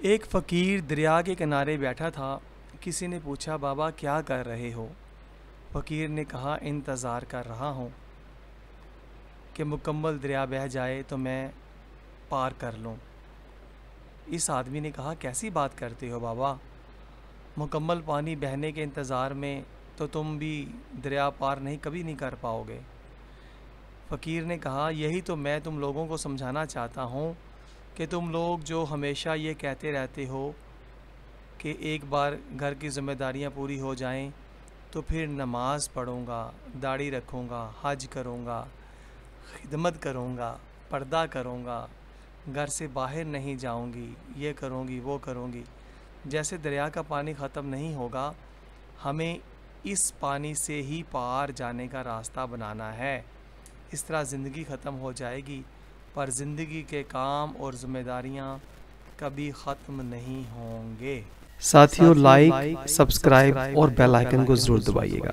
ایک فقیر دریا کے کنارے بیٹھا تھا۔ کسی نے پوچھا بابا کیا کر رہے ہو؟ فقیر نے کہا انتظار کر رہا ہوں کہ مکمل دریا بہہ جائے تو میں پار کر لوں۔ اس آدمی نے کہا کیسی بات کرتے ہو بابا، مکمل پانی بہنے کے انتظار میں تو تم بھی دریا پار کبھی نہیں کر پاؤ گے۔ فقیر نے کہا یہی تو میں تم لوگوں کو سمجھانا چاہتا ہوں کہ تم لوگ جو ہمیشہ یہ کہتے رہتے ہو کہ ایک بار گھر کی ذمہ داریاں پوری ہو جائیں تو پھر نماز پڑھوں گا، داڑھی رکھوں گا، حج کروں گا، خدمت کروں گا، پردہ کروں گا، گھر سے باہر نہیں جاؤں گی، یہ کروں گی وہ کروں گی، جیسے دریا کا پانی ختم نہیں ہوگا، ہمیں اس پانی سے ہی پار جانے کا راستہ بنانا ہے۔ اس طرح زندگی ختم ہو جائے گی پر زندگی کے کام اور ذمہ داریاں کبھی ختم نہیں ہوں گے۔ ساتھیو لائک، سبسکرائب اور بیل آئیکن کو ضرور دبائیے گا۔